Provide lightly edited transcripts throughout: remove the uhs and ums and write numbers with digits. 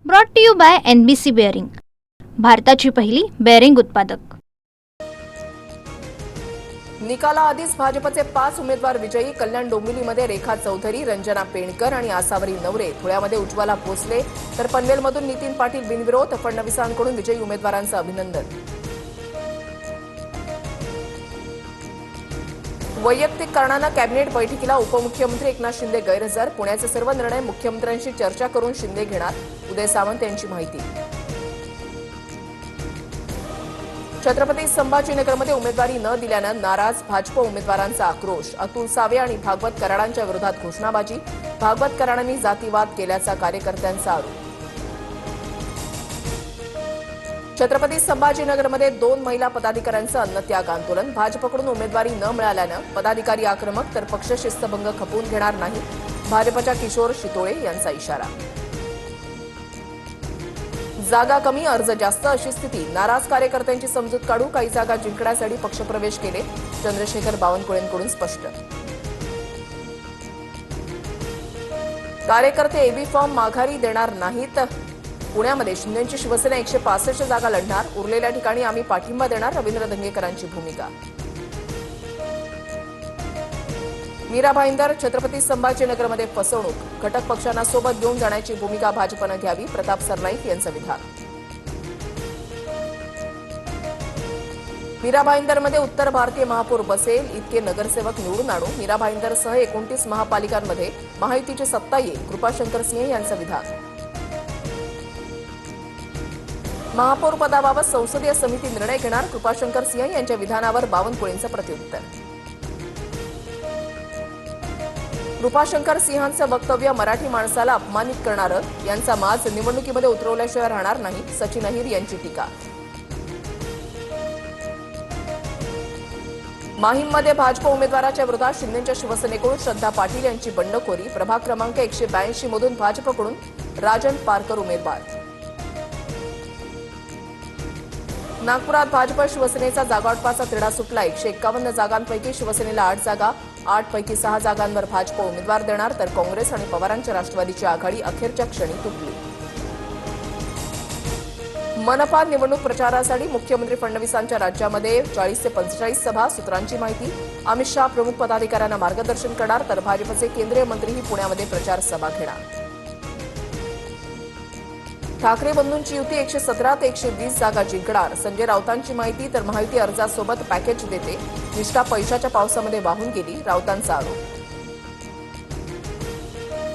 Brought to you by NBC bearing, भारताची पहिली bearing उत्पादक। निकालाआधीच भाजपचे 5 उमेदवार विजयी। कल्याण डोंबिवलीमध्ये रेखा चौधरी, रंजना पेणकर आणि आसावरी नवरे, धुळ्यामध्ये उज्ज्वला भोसले, तर पनवेलमधून नितीन पाटील बिनविरोध। फडणवीसांकडून विजयी उमेदवारांचं अभिनंदन। वैयक्तिक कारणानं कॅबिनेट बैठकीला उपमुख्यमंत्री एकनाथ शिंदे गैरहजर। पुण्याचे सर्व निर्णय मुख्यमंत्र्यांशी चर्चा करून शिंदे घेणार, उदय सामंत यांची माहिती। छत्रपती संभाजीनगरमध्ये उमेदवारी न दिल्यानं नाराज भाजप उमेदवारांचा आक्रोश। अतुल सावे आणि भागवत कराडांच्या विरोधात घोषणाबाजी। भागवत कराडांनी जातीवाद केल्याचा कार्यकर्त्यांचा आरोप। छत्रपती संभाजीनगरमध्ये 2 महिला पदाधिकाऱ्यांचं अन्नत्याग आंदोलन। भाजपकडून उमेदवारी न मिळाल्यानं पदाधिकारी आक्रमक, तर पक्ष शिस्तभंग खपवून घेणार नाही, भाजपच्या किशोर शितोळे यांचा इशारा। जागा कमी, अर्ज जास्त अशी स्थिती। नाराज कार्यकर्त्यांची समजूत काढू, काही जागा जिंकण्यासाठी पक्षप्रवेश केले, चंद्रशेखर बावनकुळेंकडून स्पष्ट। कार्यकर्ते एबी फॉर्म माघारी देणार नाहीत। पुण्यामध्ये शिंदेची शिवसेना 165 जागा लढणार, उरलेल्या ठिकाणी आम्ही पाठिंबा देणार, रवींद्र धंगेकरांची भूमिका। मीरा भाईंदर, छत्रपती संभाजीनगरमध्ये फसवणूक, घटक पक्षांना सोबत घेऊन जाण्याची भूमिका भाजपनं घ्यावी, प्रताप सरनाईक यांचं विधान। मीरा भाईंदरमध्ये उत्तर भारतीय महापौर बसेल इतके नगरसेवक निवडून आणू, मीरा भाईंदरसह 29 महापालिकांमध्ये महायुतीची सत्ता येईल, कृपाशंकर सिंह यांचं विधान। महापौर पदाबाबत संसदीय समिती निर्णय घेणार, कृपाशंकर सिंह यांच्या विधानावर बावनकुळेंचं प्रत्युत्तर। कृपाशंकर सिंहांचं वक्तव्य मराठी माणसाला अपमानित करणारं, यांचा माज निवडणुकीमध्ये उतरवल्याशिवाय राहणार नाही, सचिन अहिर यांची टीका। माहीममध्ये भाजप उमेदवाराच्या विरोधात शिंदेच्या शिवसेनेकडून श्रद्धा पाटील यांची बंडखोरी। प्रभाग क्रमांक 182 मधून भाजपकडून राजन पारकर उमेदवार। नागपुरात भाजप शिवसेनेचा जागावाटपाचा तिढा सुटला। 151 जागांपैकी शिवसेनेला 8 जागा, 8 पैकी 6 जागांवर भाजप उमेदवार देणार, तर काँग्रेस आणि पवारांच्या राष्ट्रवादीची आघाडी अखेरच्या क्षणी तुटली। मनपा निवडणूक प्रचारासाठी मुख्यमंत्री फडणवीसांच्या राज्यामध्ये 40 ते 45 सभा, सूत्रांची माहिती। अमित शहा प्रमुख पदाधिकाऱ्यांना मार्गदर्शन करणार, तर भाजपचे केंद्रीय मंत्रीही पुण्यामध्ये प्रचार सभा घेणार। ठाकरे बंधूंची युती 117 ते 120 जागा जिंकणार, संजय राऊतांची माहिती। तर महायुती अर्जासोबत पॅकेज देते, निष्ठा पैशाच्या पावसामध्ये वाहून गेली, राऊतांचा आरोप।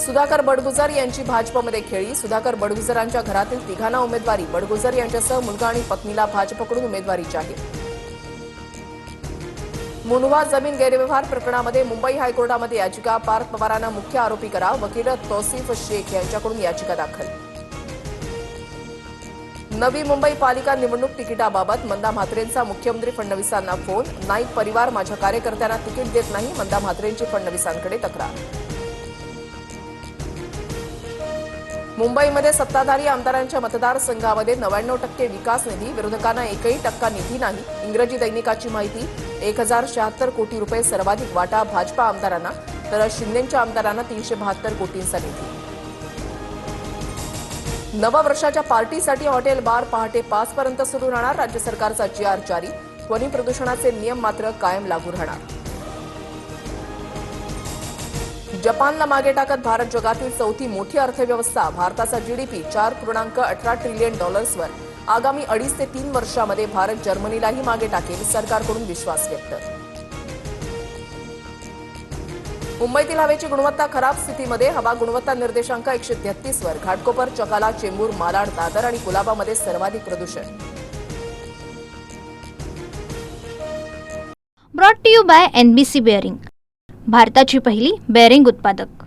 सुधाकर बडगुजर यांची भाजपमध्ये खेळी, सुधाकर बडगुजरांच्या घरातील तिघांना उमेदवारी। बडगुजर यांच्यासह मुलगा आणि पत्नीला भाजपकडून उमेदवारी जाहीर। मुंढवा जमीन गैरव्यवहार प्रकरणामध्ये मुंबई हायकोर्टामध्ये याचिका, पार्थ पवारांना मुख्य आरोपी करा, वकील तौसिफ शेख यांच्याकडून याचिका दाखल। नवी मुंबई पालिका निवडणूक तिकिटाबाबत मंदा म्हात्रेंचा मुख्यमंत्री फडणवीसांना फोन। नाईक परिवार माझ्या कार्यकर्त्यांना तिकीट देत नाही, मंदा म्हात्रेंची फडणवीसांकडे तक्रार। मुंबईमध्ये सत्ताधारी आमदारांच्या मतदारसंघामध्ये 99% विकास निधी, विरोधकांना 1% निधी नाही, इंग्रजी दैनिकाची माहिती। 1076 कोटी रुपये सर्वाधिक वाटा भाजपा आमदारांना, तर शिंदेच्या आमदारांना 372 कोटींचा निधी। नववर्षाच्या पार्टीसाठी हॉटेल बार पहाटे 5 पर्यंत सुरू राहणार, राज्य सरकारचा GR जारी। ध्वनी प्रदूषणाचे नियम मात्र कायम लागू राहणार। जपानला मागे टाकत भारत जगातील चौथी मोठी अर्थव्यवस्था, भारताचा GDP $4.18 ट्रिलियन वर। आगामी 2.5 ते 3 वर्षामध्ये भारत जर्मनीलाही मागे टाकेल, सरकारकडून विश्वास व्यक्त। मुंबईतील हवेची गुणवत्ता खराब स्थितीमध्ये, हवा गुणवत्ता निर्देशांक 133 वर। घाटकोपर, चकाला, चेंबूर, मालाड, दादर आणि कुलाबामध्ये सर्वाधिक प्रदूषण। Brought to you by NBC bearing, भारताची पहिली बेअरिंग उत्पादक।